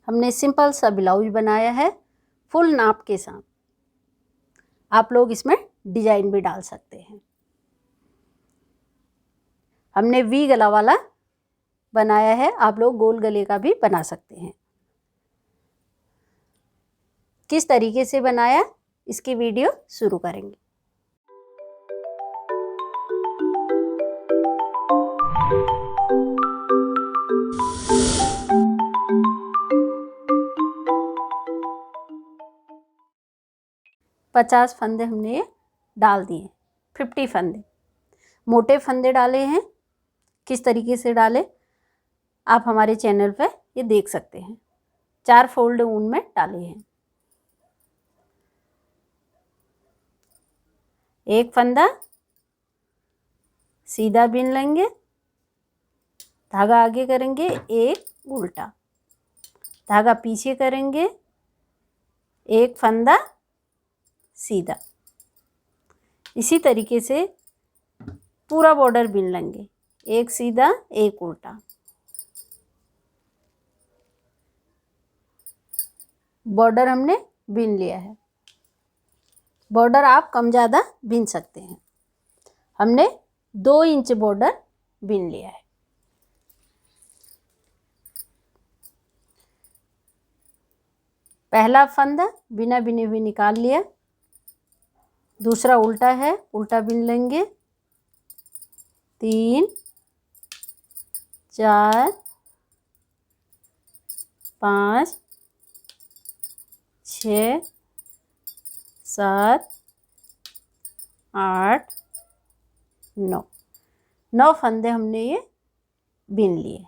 हमने सिंपल सा ब्लाउज बनाया है फुल नाप के साथ। आप लोग इसमें डिजाइन भी डाल सकते हैं। हमने वी गला वाला बनाया है, आप लोग गोल गले का भी बना सकते हैं। किस तरीके से बनाया इसकी वीडियो शुरू करेंगे। पचास फंदे हमने ये डाल दिए, 50 फंदे मोटे फंदे डाले हैं। किस तरीके से डाले आप हमारे चैनल पर ये देख सकते हैं। 4 फोल्ड ऊन में डाले हैं। एक फंदा सीधा बिन लेंगे, धागा आगे करेंगे, एक उल्टा, धागा पीछे करेंगे, एक फंदा सीधा। इसी तरीके से पूरा बॉर्डर बिन लेंगे, एक सीधा एक उल्टा। बॉर्डर हमने बिन लिया है। बॉर्डर आप कम ज़्यादा बिन सकते हैं। हमने 2 इंच बॉर्डर बिन लिया है। पहला फंदा बिना बिने हुए निकाल लिया, दूसरा उल्टा है, उल्टा बिन लेंगे, 3 4 5 6 7 8 9 फंदे हमने ये बिन लिए।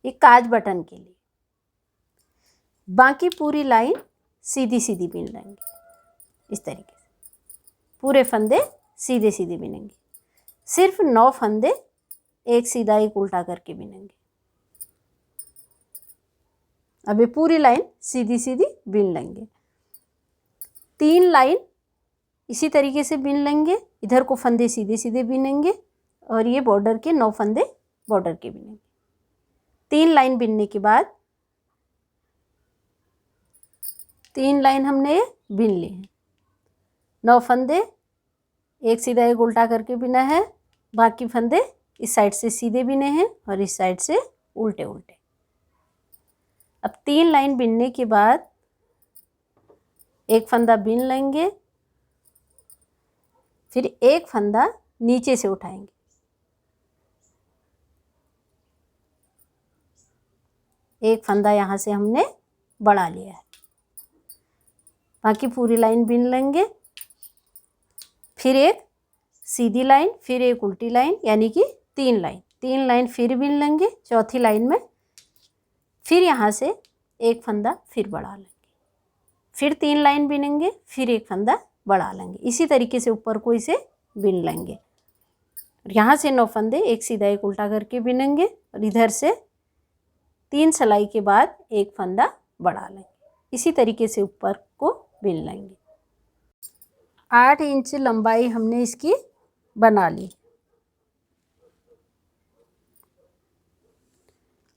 ये काज बटन के लिए। बाकी पूरी लाइन सीधी सीधी बिन लेंगे। इस तरीके से पूरे फंदे सीधे सीधे बिनेंगे। सिर्फ 9 फंदे एक सीधा एक उल्टा करके बिनेंगे। अब ये पूरी लाइन सीधी सीधी बिन लेंगे। 3 लाइन इसी तरीके से बिन लेंगे। इधर को फंदे सीधे सीधे बिनेंगे और ये बॉर्डर के 9 फंदे बॉर्डर के बिनेंगे। 3 लाइन बिनने के बाद 3 लाइन हमने ये बिन ली हैं। 9 फंदे एक सीधा एक उल्टा करके बिना है। बाकी फंदे इस साइड से सीधे बिने हैं और इस साइड से उल्टे उल्टे। अब 3 लाइन बिनने के बाद एक फंदा बिन लेंगे, फिर एक फंदा नीचे से उठाएंगे। एक फंदा यहाँ से हमने बढ़ा लिया है। बाकी पूरी लाइन बिन लेंगे, फिर एक सीधी लाइन, फिर एक उल्टी लाइन, यानी कि 3 लाइन फिर बिन लेंगे। चौथी लाइन में फिर यहाँ से एक फंदा फिर बढ़ा लेंगे, फिर 3 लाइन बिनेंगे, फिर एक फंदा बढ़ा लेंगे। इसी तरीके से ऊपर को इसे बिन लेंगे। यहाँ से 9 फंदे एक सीधा एक उल्टा करके बिनेंगे और इधर से 3 सिलाई के बाद एक फंदा बढ़ा लेंगे। इसी तरीके से ऊपर को बिन लेंगे। 8 इंच लंबाई हमने इसकी बना ली।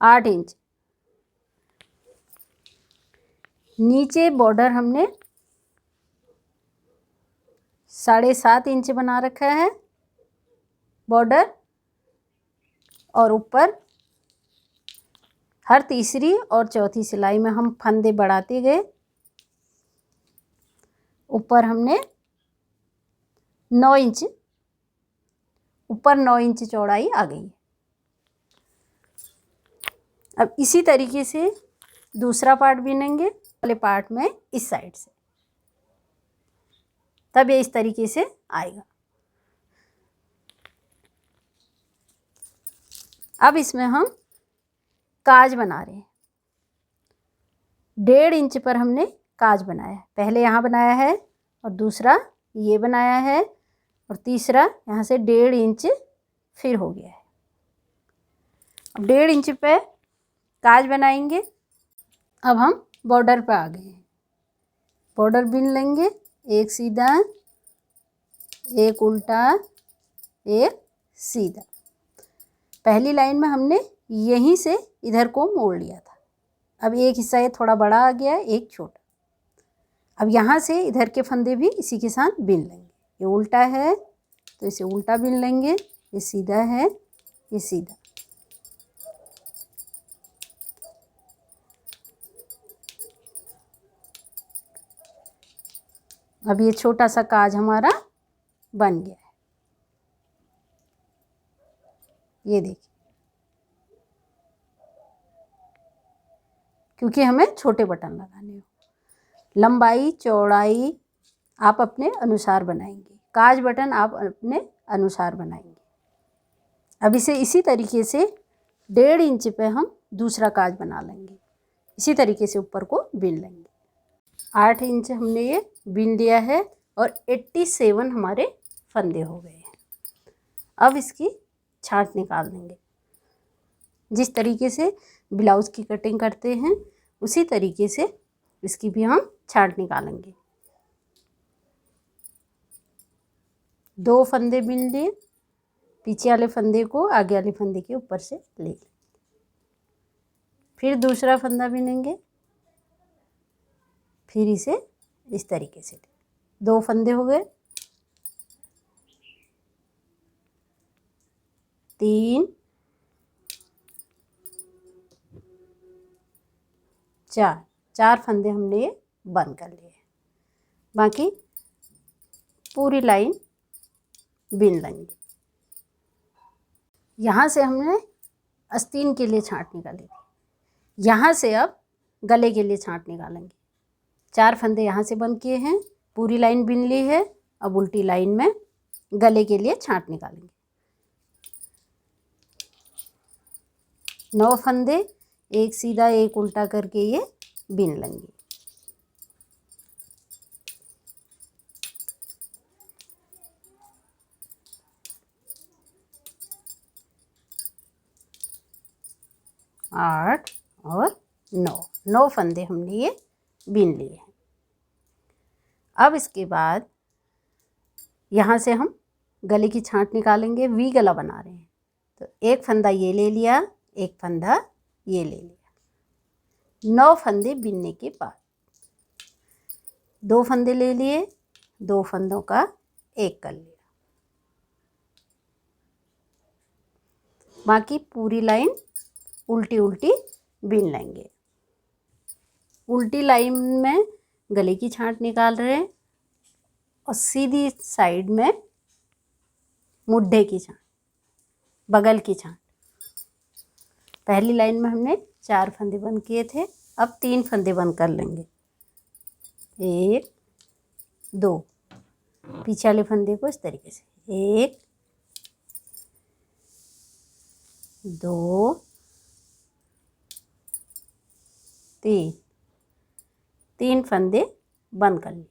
8 इंच नीचे बॉर्डर हमने 7.5 इंच बना रखा है बॉर्डर, और ऊपर हर तीसरी और चौथी सिलाई में हम फंदे बढ़ाते गए। ऊपर हमने 9 इंच, ऊपर 9 इंच चौड़ाई आ गई। अब इसी तरीके से दूसरा पार्ट बिनेंगे वाले पार्ट में इस साइड से, तब ये इस तरीके से आएगा। अब इसमें हम काज बना रहे हैं। 1.5 इंच पर हमने काज बनाया है। पहले यहाँ बनाया है और दूसरा ये बनाया है और तीसरा यहाँ से 1.5 इंच फिर हो गया है। अब 1.5 इंच पे काज बनाएंगे। अब हम बॉर्डर पे आ गए हैं। बॉर्डर बिन लेंगे, एक सीधा एक उल्टा एक सीधा। पहली लाइन में हमने यहीं से इधर को मोड़ लिया था। अब एक हिस्सा ये थोड़ा बड़ा आ गया, एक छोटा। अब यहाँ से इधर के फंदे भी इसी के साथ बिन लेंगे। ये उल्टा है तो इसे उल्टा बिन लेंगे, ये सीधा है, ये सीधा। अब ये छोटा सा काज हमारा बन गया है। ये देखिए, क्योंकि हमें छोटे बटन लगाने हो। लंबाई चौड़ाई आप अपने अनुसार बनाएंगे, काज बटन आप अपने अनुसार बनाएंगे। अब इसे इसी तरीके से 1.5 इंच पे हम दूसरा काज बना लेंगे। इसी तरीके से ऊपर को बिन लेंगे। 8 इंच हमने ये बिन लिया है और 87 हमारे फंदे हो गए हैं। अब इसकी छांट निकाल देंगे। जिस तरीके से ब्लाउज़ की कटिंग करते हैं उसी तरीके से इसकी भी हम छांट निकालेंगे। 2 फंदे बिन लिए, पीछे वाले फंदे को आगे वाले फंदे के ऊपर से ले लेंगे। फिर दूसरा फंदा बिनेंगे, फिर इसे इस तरीके से 2 फंदे हो गए, 3 4 फंदे हमने ये बंद कर लिए। बाकी पूरी लाइन बिन लेंगे। यहाँ से हमने आस्तीन के लिए छांट निकाली थी, यहाँ से अब गले के लिए छांट निकालेंगे। 4 फंदे यहाँ से बंद किए हैं, पूरी लाइन बिन ली है। अब उल्टी लाइन में गले के लिए छांट निकालेंगे। 9 फंदे एक सीधा एक उल्टा करके ये बिन लेंगे। आठ और 9 फंदे हमने ये बिन लिए हैं। अब इसके बाद यहाँ से हम गले की छांट निकालेंगे। वी गला बना रहे हैं तो एक फंदा ये ले लिया, एक फंदा ये ले लिया। 9 फंदे बिनने के बाद 2 फंदे ले लिए, 2 फंदों का एक कर लिया। बाकी पूरी लाइन उल्टी उल्टी बिन लेंगे। उल्टी लाइन में गले की छांट निकाल रहे हैं और सीधी साइड में मुड्ढे की छांट, बगल की छांट। पहली लाइन में हमने 4 फंदे बंद किए थे, अब 3 फंदे बंद कर लेंगे। 1 2, पीछे वाले फंदे को इस तरीके से 1 2 3 फंदे बंद कर लिए।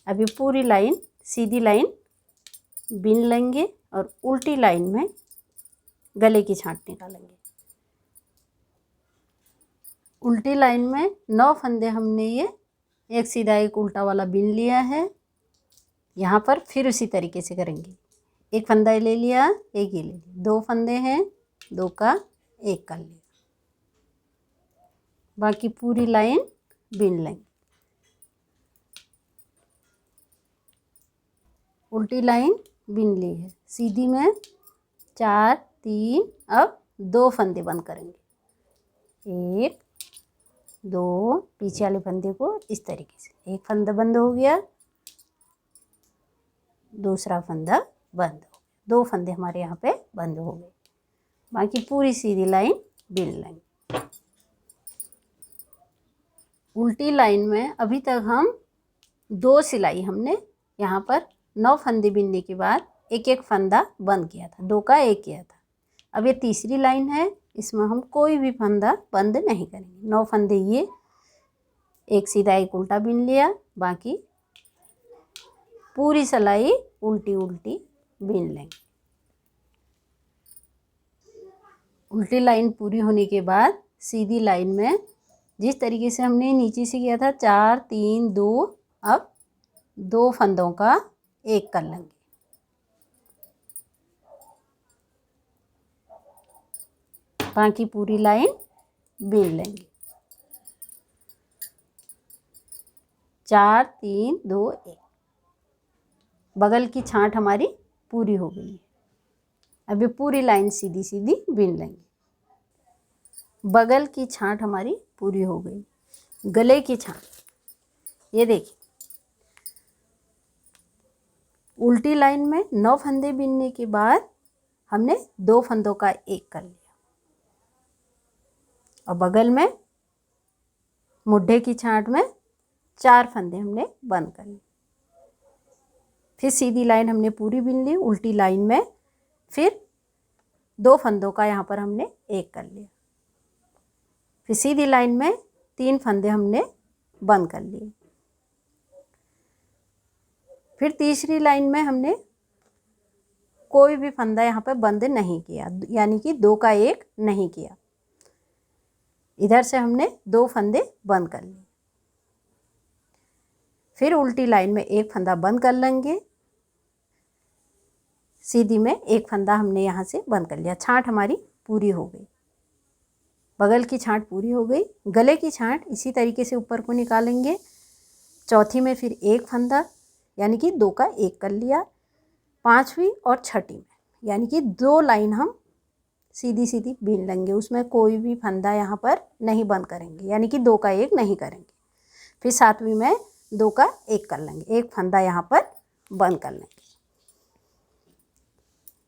अब ये पूरी लाइन सीधी लाइन बिन लेंगे और उल्टी लाइन में गले की छांट निकालेंगे। उल्टी लाइन में 9 फंदे हमने ये एक सीधा एक उल्टा वाला बिन लिया है। यहाँ पर फिर उसी तरीके से करेंगे। एक फंदा ले लिया, एक ये ले लिया, 2 फंदे हैं, 2 का एक कर लिया। बाकी पूरी लाइन बिन लेंगे। उल्टी लाइन बिन ली है, सीधी में 4 3, अब 2 फंदे बंद करेंगे। 1 2, पीछे वाले फंदे को इस तरीके से, एक फंदा बंद हो गया, दूसरा फंदा बंद हो गया। 2 फंदे हमारे यहाँ पे बंद हो गए। बाकी पूरी सीधी लाइन बिन लेंगे। उल्टी लाइन में अभी तक हम 2 सिलाई हमने यहाँ पर 9 फंदे बिनने के बाद एक एक फंदा बंद किया था, 2 का एक किया था। अब ये तीसरी लाइन है, इसमें हम कोई भी फंदा बंद नहीं करेंगे। 9 फंदे ये एक सीधा एक उल्टा बिन लिया, बाकी पूरी सिलाई उल्टी उल्टी बिन लेंगे। उल्टी लाइन पूरी होने के बाद सीधी लाइन में जिस तरीके से हमने नीचे से किया था 4 3 2, अब 2 फंदों का एक कर लेंगे। बाकी पूरी लाइन बीन लेंगे। 4 3 2 1। बगल की छांट हमारी पूरी हो गई है। अभी पूरी लाइन सीधी सीधी बीन लेंगे। बगल की छांट हमारी पूरी हो गई। गले की छांट, ये देखिए, उल्टी लाइन में 9 फंदे बीनने के बाद हमने 2 फंदों का एक कर लिया और बगल में मुड्ढे की छांट में 4 फंदे हमने बंद कर लिए। फिर सीधी लाइन हमने पूरी बीन ली। उल्टी लाइन में फिर 2 फंदों का यहाँ पर हमने एक कर लिया। फिर सीधी लाइन में 3 फंदे हमने बंद कर लिए। फिर तीसरी लाइन में हमने कोई भी फंदा यहाँ पर बंद नहीं किया, यानी कि 2 का 1 नहीं किया। इधर से हमने 2 फंदे बंद कर लिए। फिर उल्टी लाइन में 1 फंदा बंद कर लेंगे। सीधी में 1 फंदा हमने यहाँ से बंद कर लिया। छांट हमारी पूरी हो गई। बगल की छांट पूरी हो गई। गले की छांट इसी तरीके से ऊपर को निकालेंगे। चौथी में फिर 1 फंदा, यानी कि 2 का 1 कर लिया। 5वीं और 6ठी में, यानी कि 2 लाइन हम सीधी सीधी बीन लेंगे। उसमें कोई भी फंदा यहाँ पर नहीं बंद करेंगे, यानी कि 2 का 1 नहीं करेंगे। फिर 7वीं में 2 का 1 कर लेंगे। 1 फंदा यहाँ पर बंद कर लेंगे।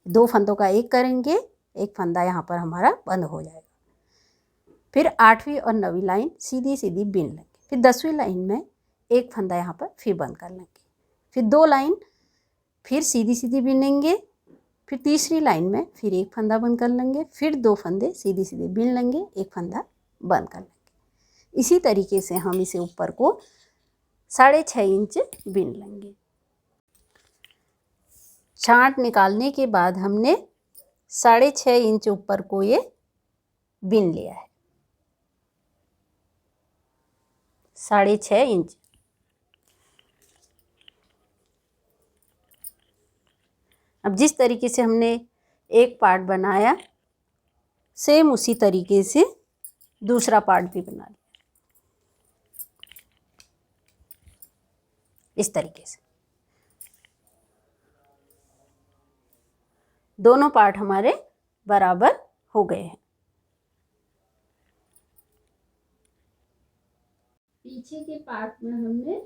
2 फंदों का 1 करेंगे। 1 फंदा यहाँ पर हमारा बंद हो जाएगा। फिर 8वीं और 9वीं लाइन सीधी सीधी बीन लेंगे। फिर 10वीं लाइन में 1 फंदा यहाँ पर फिर बंद कर लेंगे। फिर 2 लाइन फिर सीधी सीधी बीनेंगे। फिर तीसरी लाइन में फिर 1 फंदा बंद कर लेंगे। फिर 2 फंदे सीधी सीधी बीन लेंगे। 1 फंदा बंद कर लेंगे। इसी तरीके से हम इसे ऊपर को 6.5 इंच बीन लेंगे। छांट निकालने के बाद हमने 6.5 इंच ऊपर को ये बीन लिया है। 6.5 इंच। अब जिस तरीके से हमने एक पार्ट बनाया, सेम उसी तरीके से दूसरा पार्ट भी बना लिया। इस तरीके से दोनों पार्ट हमारे बराबर हो गए हैं। पीछे के पार्ट में हमने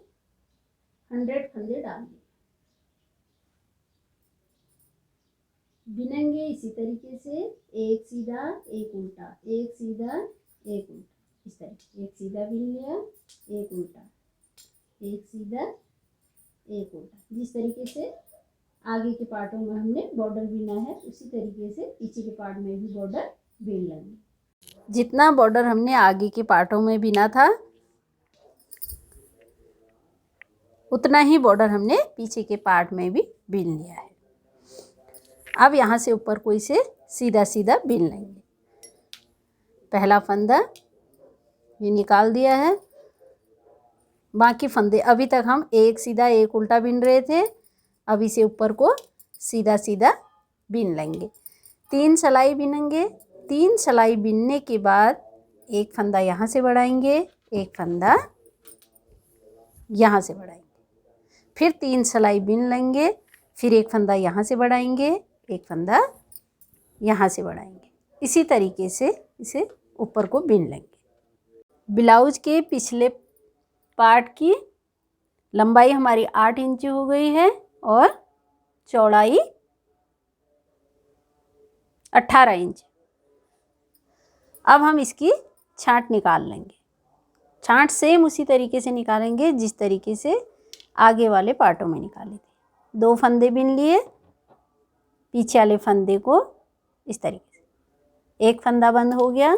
100 फंदे डाले। बिनेंगे इसी तरीके से, एक सीधा एक उल्टा, एक सीधा एक उल्टा, इस तरीके। एक सीधा बिन लिया, एक उल्टा, एक सीधा एक उल्टा। जिस तरीके से आगे के पार्टों में हमने बॉर्डर बिना है, उसी तरीके से पीछे के पार्ट में भी बॉर्डर बिन लेंगे। जितना बॉर्डर हमने आगे के पार्टों में बिना था, उतना ही बॉर्डर हमने पीछे के पार्ट में भी बिन लिया है। अब यहाँ से ऊपर को इसे सीधा सीधा बिन लेंगे। पहला फंदा ये निकाल दिया है। बाकी फंदे अभी तक हम एक सीधा एक उल्टा बिन रहे थे, अब इसे ऊपर को सीधा सीधा बिन लेंगे। 3 सिलाई बिनेंगे। 3 सिलाई बिनने के बाद एक फंदा यहाँ से बढ़ाएंगे, एक फंदा यहाँ से बढ़ाएंगे। फिर 3 सिलाई बिन लेंगे। फिर एक फंदा यहाँ से बढ़ाएंगे, एक फंदा यहाँ से बढ़ाएंगे। इसी तरीके से इसे ऊपर को बिन लेंगे। ब्लाउज के पिछले पार्ट की लंबाई हमारी 8 इंच हो गई है और चौड़ाई 18 इंच। अब हम इसकी छांट निकाल लेंगे। छांट सेम उसी तरीके से निकालेंगे जिस तरीके से आगे वाले पार्टों में निकाले थे। 2 फंदे बिन लिए, पीछे वाले फंदे को इस तरीके से, एक फंदा बंद हो गया,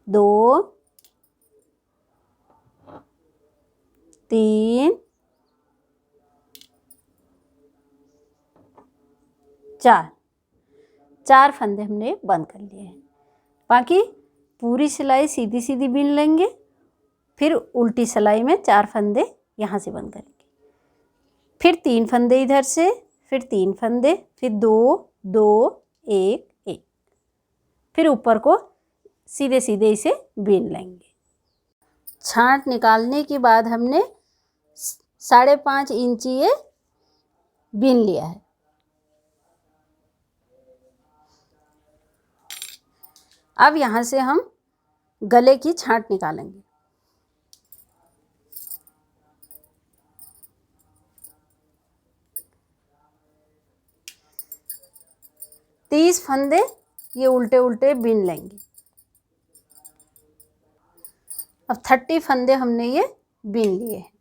2 3 4 फंदे हमने बंद कर लिए हैं। बाकी पूरी सिलाई सीधी सीधी बिन लेंगे। फिर उल्टी सिलाई में 4 फंदे यहाँ से बंद करेंगे। फिर 3 फंदे इधर से, फिर 3 फंदे, फिर 2 2 1 1। फिर ऊपर को सीधे सीधे इसे बीन लेंगे। छांट निकालने के बाद हमने 5.5 इंच ये बीन लिया है। अब यहाँ से हम गले की छांट निकालेंगे। तीस फंदे ये उल्टे उल्टे बीन लेंगे। अब 30 फंदे हमने ये बीन लिए हैं।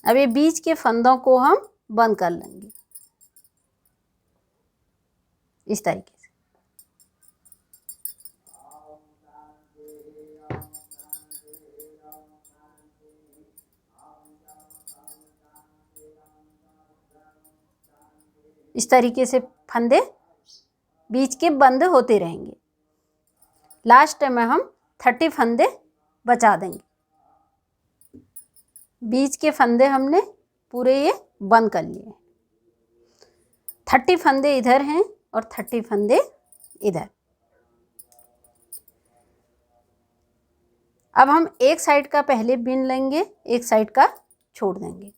अब ये बीच के फंदों को हम बंद कर लेंगे इस तरीके से। इस तरीके से फंदे बीच के बंद होते रहेंगे। लास्ट में हम 30 फंदे बचा देंगे। बीच के फंदे हमने पूरे ये बंद कर लिए। 30 फंदे इधर हैं और 30 फंदे इधर। अब हम एक साइड का पहले बीन लेंगे, एक साइड का छोड़ देंगे।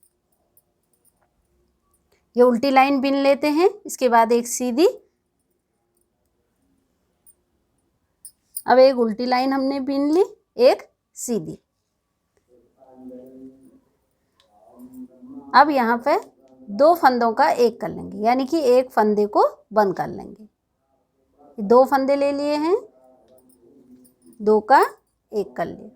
ये उल्टी लाइन बीन लेते हैं, इसके बाद एक सीधी। अब एक उल्टी लाइन हमने बीन ली, एक सीधी। अब यहाँ पे 2 फंदों का एक कर लेंगे, यानी कि एक फंदे को बंद कर लेंगे। 2 फंदे ले लिए हैं, 2 का एक कर लिया।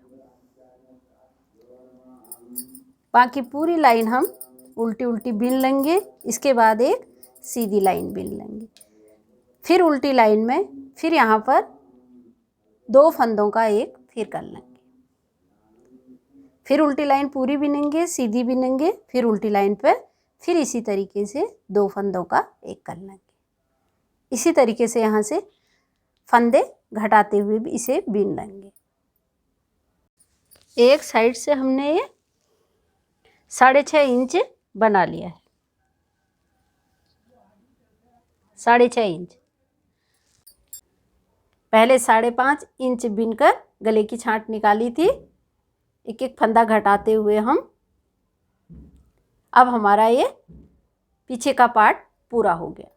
बाकी पूरी लाइन हम उल्टी उल्टी बीन लेंगे। इसके बाद एक सीधी लाइन बीन लेंगे। फिर उल्टी लाइन में फिर यहाँ पर 2 फंदों का एक फिर कर लेंगे। फिर उल्टी लाइन पूरी बिनेंगे, सीधी बिनेंगे, फिर उल्टी लाइन पे फिर इसी तरीके से 2 फंदों का एक कर लेंगे। इसी तरीके से यहाँ से फंदे घटाते हुए भी इसे बीन लेंगे। एक साइड से हमने ये 6.5 इंच बना लिया है। 6.5 इंच पहले 5.5 इंच बिनकर गले की छांट निकाली थी। एक एक फंदा घटाते हुए हम अब हमारा ये पीछे का पार्ट पूरा हो गया।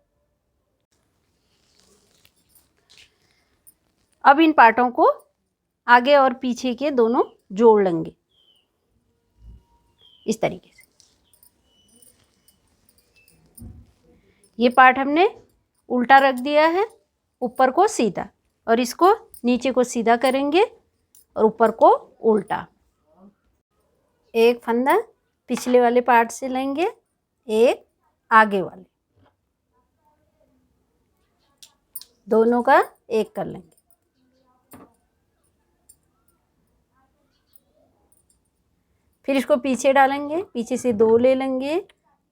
अब इन पार्टों को आगे और पीछे के दोनों जोड़ लेंगे इस तरीके से। ये पार्ट हमने उल्टा रख दिया है, ऊपर को सीधा, और इसको नीचे को सीधा करेंगे और ऊपर को उल्टा। एक फंदा पिछले वाले पार्ट से लेंगे, एक आगे वाले, दोनों का एक कर लेंगे। फिर इसको पीछे डालेंगे, पीछे से 2 ले लेंगे,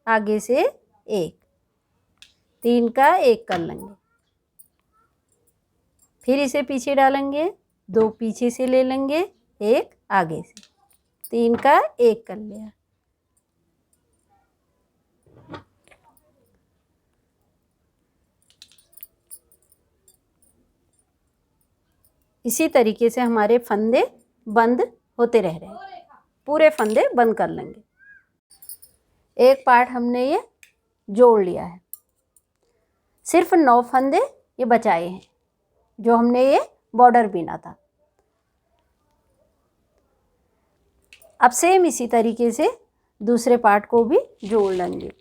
आगे से 1, 3 का एक कर लेंगे। फिर इसे पीछे डालेंगे, 2 पीछे से ले लेंगे, 1 आगे से, 3 का एक कर लिया। इसी तरीके से हमारे फंदे बंद होते रह रहे हैं। पूरे फंदे बंद कर लेंगे। एक पार्ट हमने ये जोड़ लिया है। सिर्फ 9 फंदे ये बचाए हैं जो हमने ये बॉर्डर बीना था। अब सेम इसी तरीके से दूसरे पार्ट को भी जोड़ लेंगे।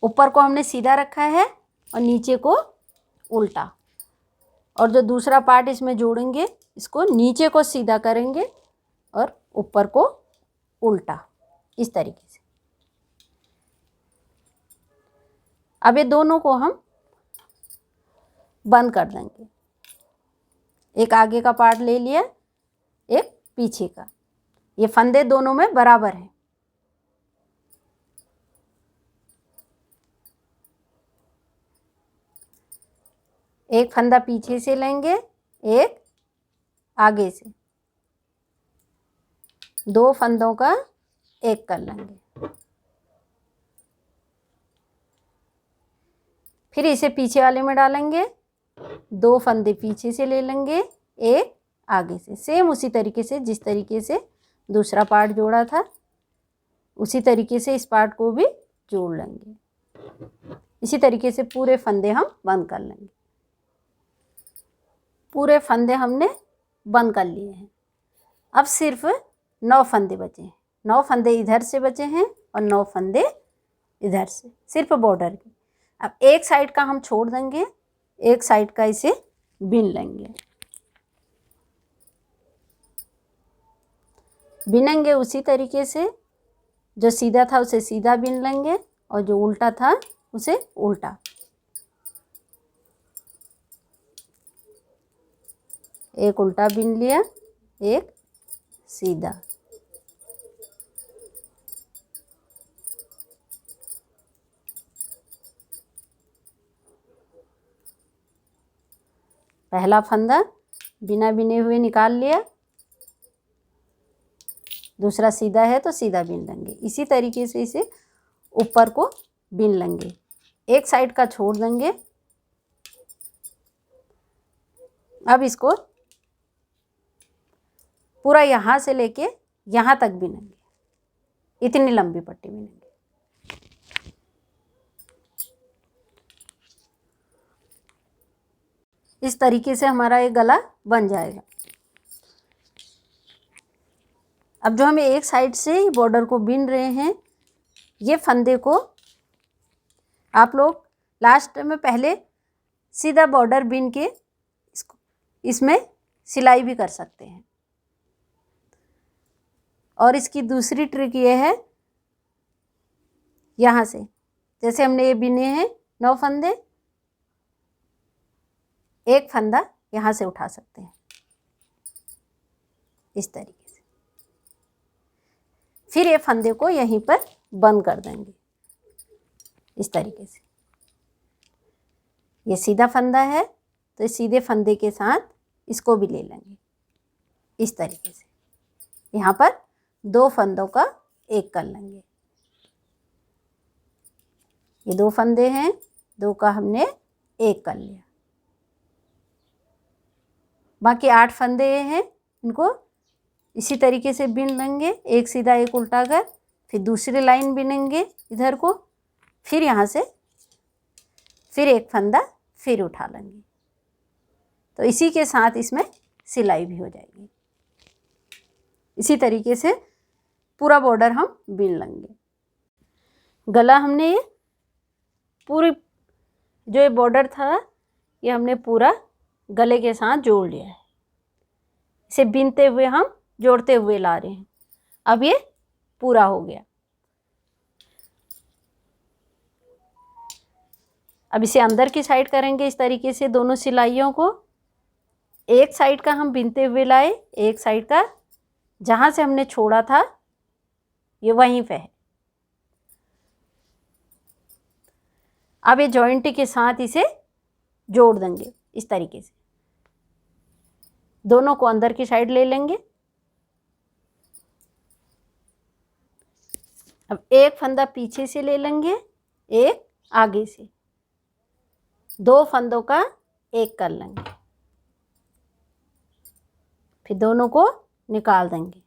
ऊपर को हमने सीधा रखा है और नीचे को उल्टा, और जो दूसरा पार्ट इसमें जोड़ेंगे इसको नीचे को सीधा करेंगे और ऊपर को उल्टा, इस तरीके से। अब ये दोनों को हम बंद कर देंगे। एक आगे का पार्ट ले लिया, एक पीछे का। ये फंदे दोनों में बराबर हैं। एक फंदा पीछे से लेंगे, एक आगे से, 2 फंदों का एक कर लेंगे। फिर इसे पीछे वाले में डालेंगे, 2 फंदे पीछे से ले लेंगे, एक आगे से। सेम उसी तरीके से जिस तरीके से दूसरा पार्ट जोड़ा था उसी तरीके से इस पार्ट को भी जोड़ लेंगे। इसी तरीके से पूरे फंदे हम बंद कर लेंगे। पूरे फंदे हमने बंद कर लिए हैं। अब सिर्फ 9 फंदे बचे हैं। 9 फंदे इधर से बचे हैं और 9 फंदे इधर से, सिर्फ बॉर्डर के। अब एक साइड का हम छोड़ देंगे, एक साइड का इसे बिन लेंगे। बिनेंगे उसी तरीके से, जो सीधा था उसे सीधा बिन लेंगे और जो उल्टा था उसे उल्टा। एक उल्टा बिन लिया, एक सीधा। पहला फंदा बिना बिने हुए निकाल लिया, दूसरा सीधा है तो सीधा बिन लेंगे। इसी तरीके से इसे ऊपर को बिन लेंगे, एक साइड का छोड़ देंगे। अब इसको पूरा यहाँ से लेके यहाँ तक बिनेंगे, इतनी लंबी पट्टी बिनेंगे। इस तरीके से हमारा ये गला बन जाएगा। अब जो हम एक साइड से बॉर्डर को बिन रहे हैं, ये फंदे को आप लोग लास्ट में पहले सीधा बॉर्डर बिन के इसमें सिलाई भी कर सकते हैं। और इसकी दूसरी ट्रिक ये है, यहाँ से जैसे हमने ये बिने हैं 9 फंदे, एक फंदा यहाँ से उठा सकते हैं इस तरीके से। फिर ये फंदे को यहीं पर बंद कर देंगे इस तरीके से। ये सीधा फंदा है तो इस सीधे फंदे के साथ इसको भी ले लेंगे इस तरीके से। यहाँ पर 2 फंदों का एक कर लेंगे। ये 2 फंदे हैं, 2 का हमने एक कर लिया। बाकी 8 फंदे हैं, इनको इसी तरीके से बिन लेंगे, एक सीधा एक उल्टा कर। फिर दूसरी लाइन बिनेंगे इधर को, फिर यहाँ से फिर एक फंदा फिर उठा लेंगे। तो इसी के साथ इसमें सिलाई भी हो जाएगी। इसी तरीके से पूरा बॉर्डर हम बिन लेंगे। गला हमने ये पूरी जो ये बॉर्डर था ये हमने पूरा गले के साथ जोड़ लिया है। इसे बिनते हुए हम जोड़ते हुए ला रहे हैं। अब ये पूरा हो गया। अब इसे अंदर की साइड करेंगे इस तरीके से। दोनों सिलाइयों को एक साइड का हम बिनते हुए लाए, एक साइड का जहाँ से हमने छोड़ा था ये वहीं पे है। अब ये जॉइंट के साथ इसे जोड़ देंगे इस तरीके से। दोनों को अंदर की साइड ले लेंगे। अब एक फंदा पीछे से ले लेंगे, एक आगे से। 2 फंदों का एक कर लेंगे, फिर दोनों को निकाल देंगे।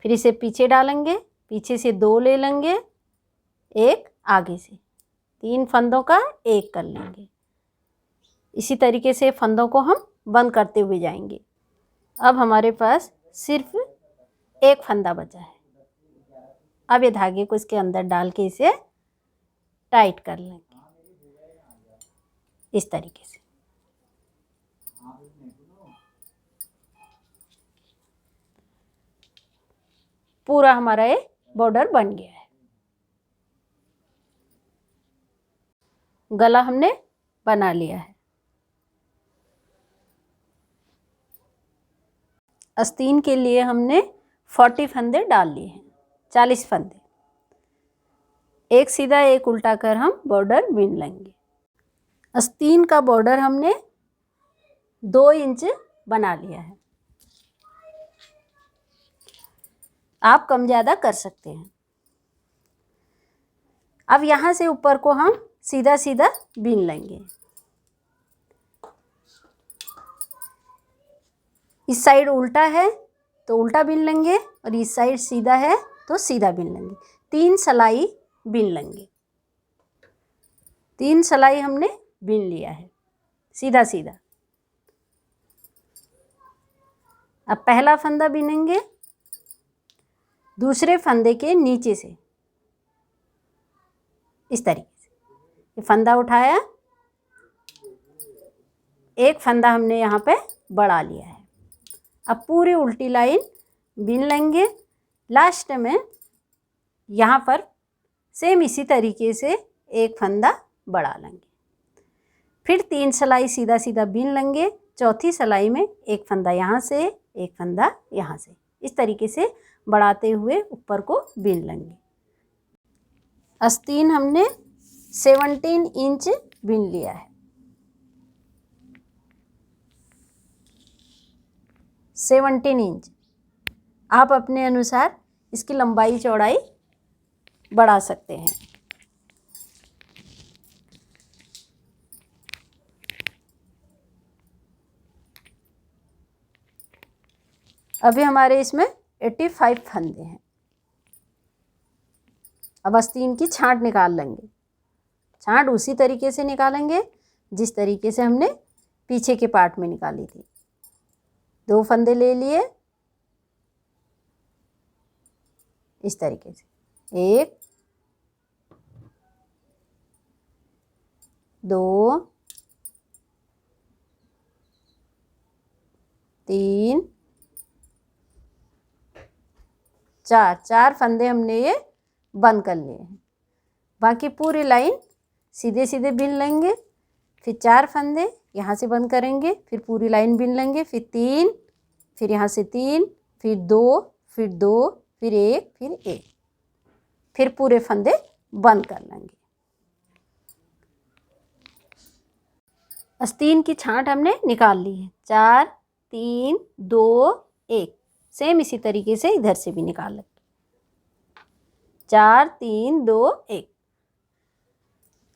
फिर इसे पीछे डालेंगे, पीछे से 2 ले लेंगे, एक आगे से। 3 फंदों का एक कर लेंगे। इसी तरीके से फंदों को हम बंद करते हुए जाएंगे। अब हमारे पास सिर्फ एक फंदा बचा है। अब ये धागे को इसके अंदर डाल के इसे टाइट कर लेंगे इस तरीके से। पूरा हमारा ये बॉर्डर बन गया है। गला हमने बना लिया है। आस्तीन के लिए हमने 40 फंदे डाल लिए हैं, 40 फंदे। एक सीधा एक उल्टा कर हम बॉर्डर बिन लेंगे। आस्तीन का बॉर्डर हमने 2 इंच बना लिया है। आप कम ज़्यादा कर सकते हैं। अब यहाँ से ऊपर को हम सीधा सीधा बीन लेंगे। इस साइड उल्टा है तो उल्टा बीन लेंगे और इस साइड सीधा है तो सीधा बीन लेंगे। 3 सिलाई बीन लेंगे। 3 सिलाई हमने बीन लिया है सीधा सीधा। अब पहला फंदा बीनेंगे दूसरे फंदे के नीचे से, इस तरीके से। ये फंदा उठाया, एक फंदा हमने यहाँ पे बढ़ा लिया है। अब पूरी उल्टी लाइन बीन लेंगे। लास्ट में यहाँ पर सेम इसी तरीके से एक फंदा बढ़ा लेंगे। फिर 3 सिलाई सीधा सीधा बीन लेंगे। चौथी सिलाई में एक फंदा यहाँ से, एक फंदा यहाँ से, इस तरीके से बढ़ाते हुए ऊपर को बीन लेंगे। आस्तीन हमने 17 इंच बीन लिया है। 17 इंच। आप अपने अनुसार इसकी लंबाई चौड़ाई बढ़ा सकते हैं। अभी हमारे इसमें 85 फंदे हैं। अब आस्तीन की छांट निकाल लेंगे। छांट उसी तरीके से निकालेंगे जिस तरीके से हमने पीछे के पार्ट में निकाली थी। 2 फंदे ले लिए इस तरीके से, 1 2 3 4 फंदे हमने ये बंद कर लिए हैं। बाकी पूरी लाइन सीधे सीधे बीन लेंगे। फिर 4 फंदे यहाँ से बंद करेंगे, फिर पूरी लाइन बीन लेंगे। फिर 3, फिर यहाँ से 3, फिर 2, फिर 2, फिर 1, फिर 1, फिर पूरे फंदे बंद कर लेंगे। आस्तीन की छांट हमने निकाल ली है। 4 3 2 1। सेम इसी तरीके से इधर से भी निकाल लेंगे। 4 3 2 1।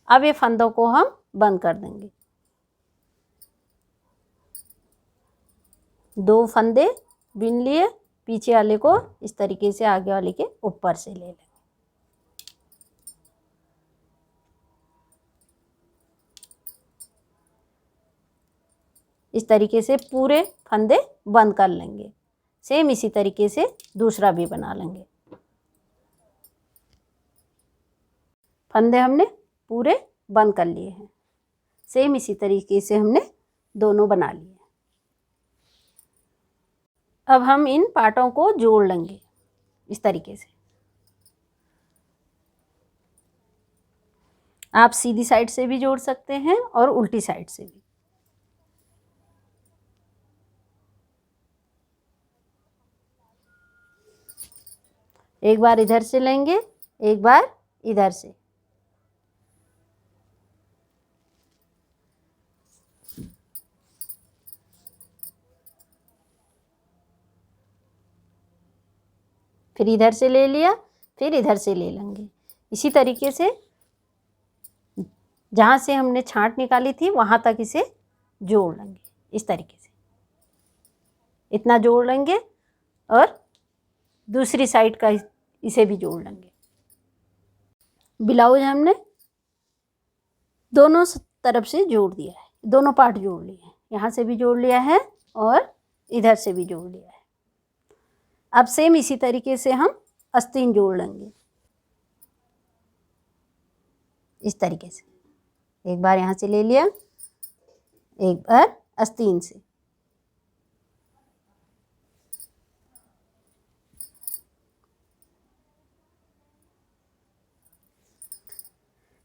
अब ये फंदों को हम बंद कर देंगे। 2 फंदे बीन लिए, पीछे वाले को इस तरीके से आगे वाले के ऊपर से ले लेंगे। इस तरीके से पूरे फंदे बंद कर लेंगे। सेम इसी तरीके से दूसरा भी बना लेंगे। फंदे हमने पूरे बंद कर लिए हैं। सेम इसी तरीके से हमने दोनों बना लिए। अब हम इन पार्टों को जोड़ लेंगे इस तरीके से। आप सीधी साइड से भी जोड़ सकते हैं और उल्टी साइड से भी। एक बार इधर से लेंगे, एक बार इधर से। फिर इधर से ले लिया, फिर इधर से ले लेंगे। इसी तरीके से जहाँ से हमने छांट निकाली थी वहाँ तक इसे जोड़ लेंगे इस तरीके से। इतना जोड़ लेंगे और दूसरी साइड का इसे भी जोड़ लेंगे। ब्लाउज हमने दोनों तरफ से जोड़ दिया है, दोनों पार्ट जोड़ लिए हैं। यहाँ से भी जोड़ लिया है और इधर से भी जोड़ लिया है। अब सेम इसी तरीके से हम आस्तीन जोड़ लेंगे इस तरीके से। एक बार यहाँ से ले लिया, एक बार आस्तीन से।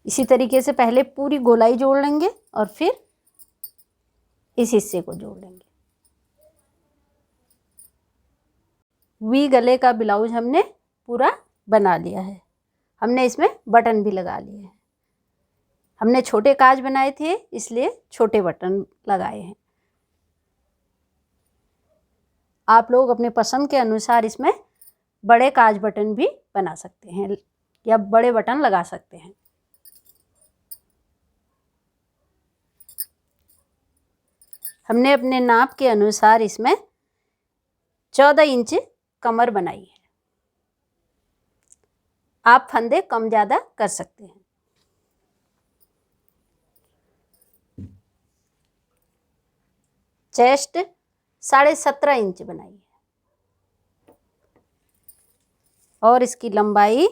इसी तरीके से पहले पूरी गोलाई जोड़ लेंगे और फिर इस हिस्से को जोड़ लेंगे। वी गले का ब्लाउज हमने पूरा बना लिया है। हमने इसमें बटन भी लगा लिए हैं। हमने छोटे काज बनाए थे इसलिए छोटे बटन लगाए हैं। आप लोग अपने पसंद के अनुसार इसमें बड़े काज बटन भी बना सकते हैं या बड़े बटन लगा सकते हैं। हमने अपने नाप के अनुसार इसमें 14 इंच कमर बनाई है। आप फंदे कम ज़्यादा कर सकते हैं। चेस्ट 17.5 इंच बनाई है और इसकी लंबाई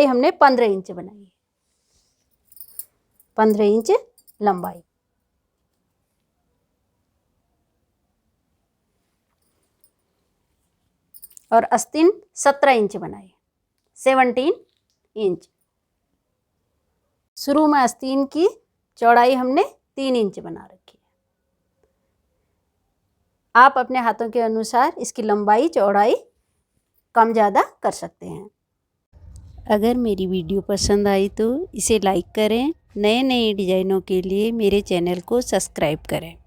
हमने 15 इंच बनाई है। 15 इंच लंबाई। और आस्तीन 17 इंच बनाई, 17 इंच। शुरू में आस्तीन की चौड़ाई हमने 3 इंच बना रखी है। आप अपने हाथों के अनुसार इसकी लंबाई चौड़ाई कम ज़्यादा कर सकते हैं। अगर मेरी वीडियो पसंद आई तो इसे लाइक करें। नए नए डिज़ाइनों के लिए मेरे चैनल को सब्सक्राइब करें।